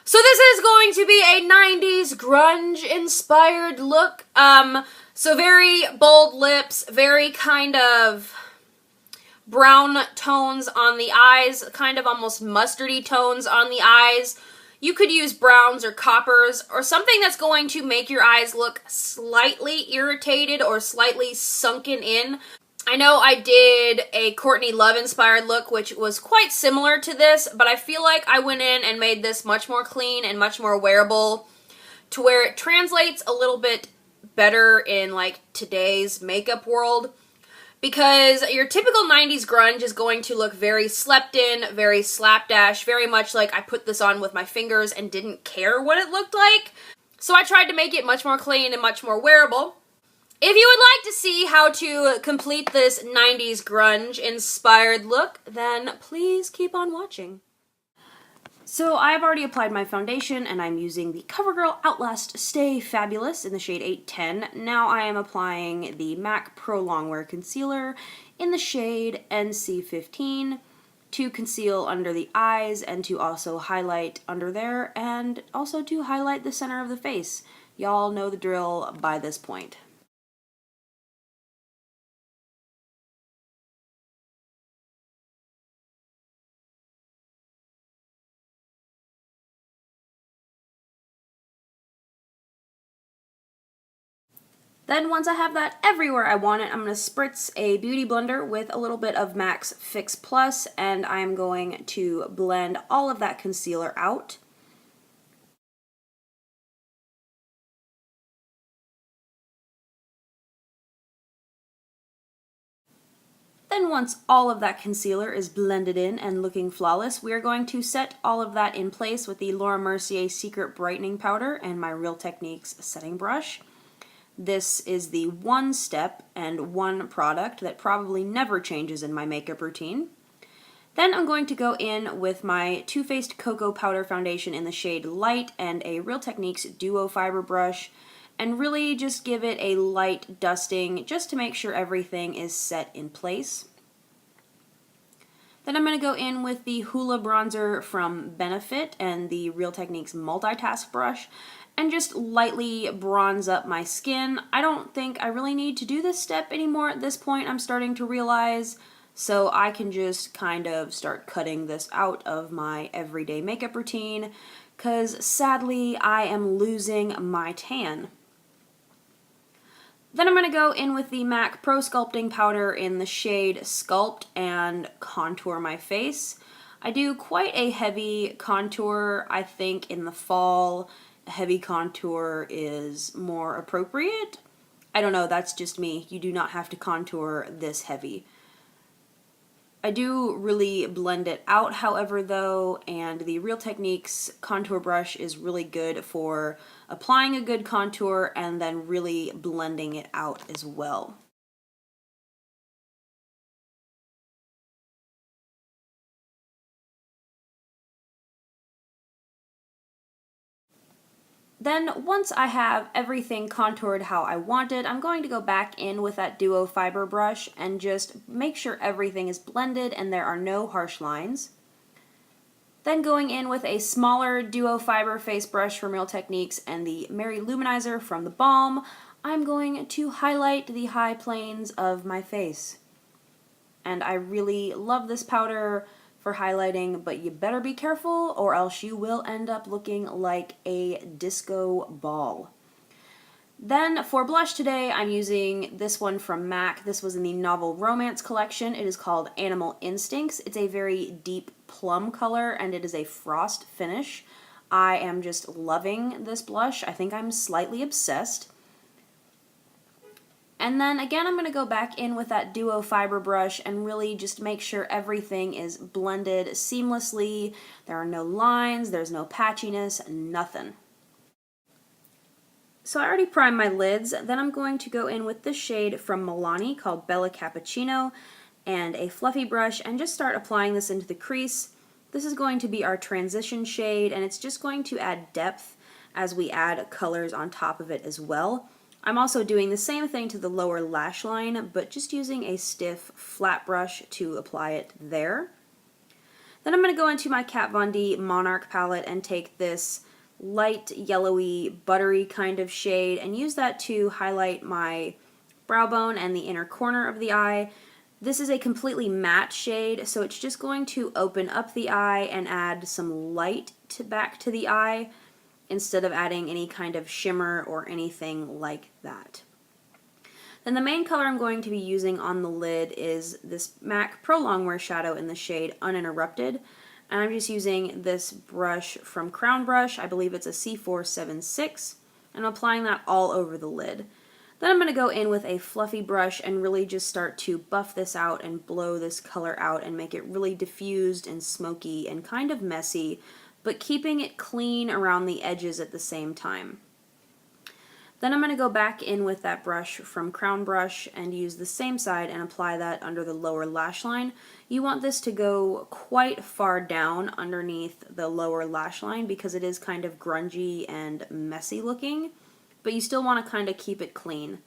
So this is going to be a 90s grunge inspired look. So very bold lips, very kind of brown tones on the eyes, kind of almost mustardy tones on the eyes. You could use browns or coppers or something that's going to make your eyes look slightly irritated or slightly sunken in. I know I did a Courtney Love inspired look, which was quite similar to this, but I feel like I went in and made this much more clean and much more wearable to where it translates a little bit better in like today's makeup world. Because your typical 90s grunge is going to look very slept in, very slapdash, very much like I put this on with my fingers and didn't care what it looked like. So I tried to make it much more clean and much more wearable. If you would like to see how to complete this 90s grunge inspired look, then please keep on watching. So I've already applied my foundation and I'm using the CoverGirl Outlast Stay Fabulous in the shade 810. Now I am applying the MAC Pro Longwear Concealer in the shade NC15 to conceal under the eyes and to also highlight under there and also to highlight the center of the face. Y'all know the drill by this point. Then once I have that everywhere I want it, I'm going to spritz a beauty blender with a little bit of MAC's Fix Plus, and I'm going to blend all of that concealer out. Then once all of that concealer is blended in and looking flawless, we are going to set all of that in place with the Laura Mercier Secret Brightening Powder and my Real Techniques setting brush. This is the one step and one product that probably never changes in my makeup routine. Then I'm going to go in with my Too Faced Cocoa Powder Foundation in the shade Light and a Real Techniques Duo Fiber brush and really just give it a light dusting just to make sure everything is set in place. Then I'm going to go in with the Hoola Bronzer from Benefit and the Real Techniques Multitask brush and just lightly bronze up my skin. I don't think I really need to do this step anymore at this point, I'm starting to realize, so I can just kind of start cutting this out of my everyday makeup routine, because sadly I am losing my tan. Then I'm going to go in with the MAC Pro Sculpting Powder in the shade Sculpt and contour my face. I do quite a heavy contour, I think in the fall. Heavy contour is more appropriate. I don't know, that's just me. You do not have to contour this heavy. I do really blend it out, however, though, and the Real Techniques contour brush is really good for applying a good contour and then really blending it out as well. Then once I have everything contoured how I want it, I'm going to go back in with that Duo Fiber brush and just make sure everything is blended and there are no harsh lines. Then going in with a smaller Duo Fiber face brush from Real Techniques and the Mary Luminizer from The Balm, I'm going to highlight the high planes of my face. And I really love this powder for highlighting, but you better be careful or else you will end up looking like a disco ball. Then for blush today, I'm using this one from MAC. This was in the Novel Romance collection. It is called Animal Instincts. It's a very deep plum color and it is a frost finish. I am just loving this blush. I think I'm slightly obsessed. And then again, I'm going to go back in with that Duo Fiber brush and really just make sure everything is blended seamlessly. There are no lines, there's no patchiness, nothing. So I already primed my lids. Then I'm going to go in with this shade from Milani called Bella Cappuccino and a fluffy brush and just start applying this into the crease. This is going to be our transition shade and it's just going to add depth as we add colors on top of it as well. I'm also doing the same thing to the lower lash line, but just using a stiff flat brush to apply it there. Then I'm going to go into my Kat Von D Monarch palette and take this light yellowy buttery kind of shade and use that to highlight my brow bone and the inner corner of the eye. This is a completely matte shade, so it's just going to open up the eye and add some light back to the eye instead of adding any kind of shimmer or anything like that. Then the main color I'm going to be using on the lid is this MAC Pro Longwear Shadow in the shade Uninterrupted. And I'm just using this brush from Crown Brush. I believe it's a C476. And I'm applying that all over the lid. Then I'm going to go in with a fluffy brush and really just start to buff this out and blow this color out and make it really diffused and smoky and kind of messy, but keeping it clean around the edges at the same time. Then I'm going to go back in with that brush from Crown Brush and use the same side and apply that under the lower lash line. You want this to go quite far down underneath the lower lash line because it is kind of grungy and messy looking, but you still want to kind of keep it clean.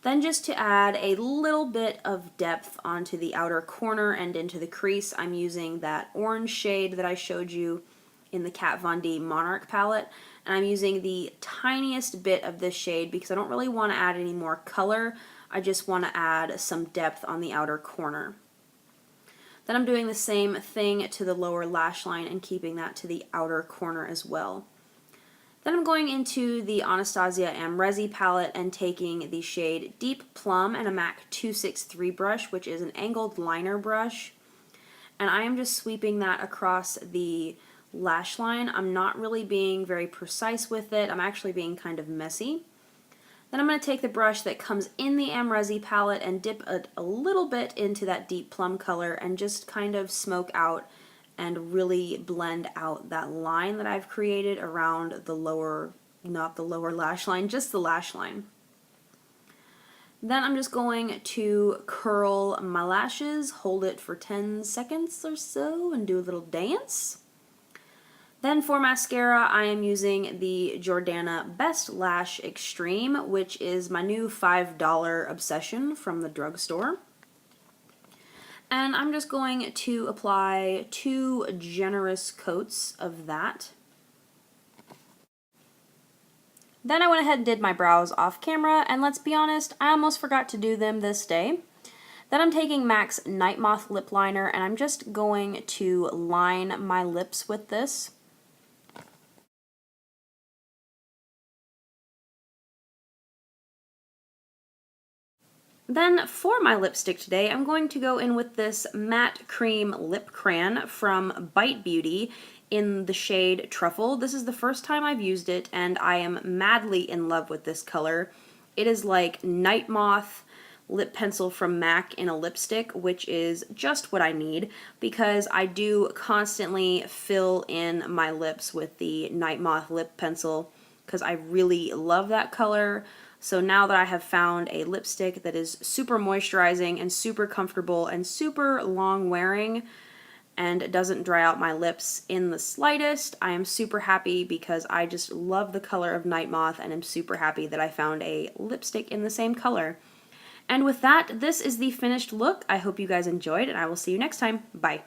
Then just to add a little bit of depth onto the outer corner and into the crease, I'm using that orange shade that I showed you in the Kat Von D Monarch palette. And I'm using the tiniest bit of this shade because I don't really want to add any more color. I just want to add some depth on the outer corner. Then I'm doing the same thing to the lower lash line and keeping that to the outer corner as well. Then I'm going into the Anastasia Amrezy palette and taking the shade Deep Plum and a MAC 263 brush, which is an angled liner brush. And I am just sweeping that across the lash line. I'm not really being very precise with it. I'm actually being kind of messy. Then I'm going to take the brush that comes in the Amrezy palette and dip a little bit into that deep plum color and just kind of smoke out and really blend out that line that I've created around the lower, not the lower lash line, just the lash line. Then I'm just going to curl my lashes, hold it for 10 seconds or so, and do a little dance. Then for mascara, I am using the Jordana Best Lash Extreme, which is my new $5 obsession from the drugstore. And I'm just going to apply 2 generous coats of that. Then I went ahead and did my brows off camera, and let's be honest, I almost forgot to do them this day. Then I'm taking MAC's Night Moth Lip Liner, and I'm just going to line my lips with this. Then for my lipstick today, I'm going to go in with this Matte Cream Lip Crayon from Bite Beauty in the shade Truffle. This is the first time I've used it, and I am madly in love with this color. It is like Night Moth lip pencil from MAC in a lipstick, which is just what I need because I do constantly fill in my lips with the Night Moth lip pencil because I really love that color. So now that I have found a lipstick that is super moisturizing and super comfortable and super long wearing and doesn't dry out my lips in the slightest, I am super happy because I just love the color of Night Moth and am super happy that I found a lipstick in the same color. And with that, this is the finished look. I hope you guys enjoyed, and I will see you next time. Bye.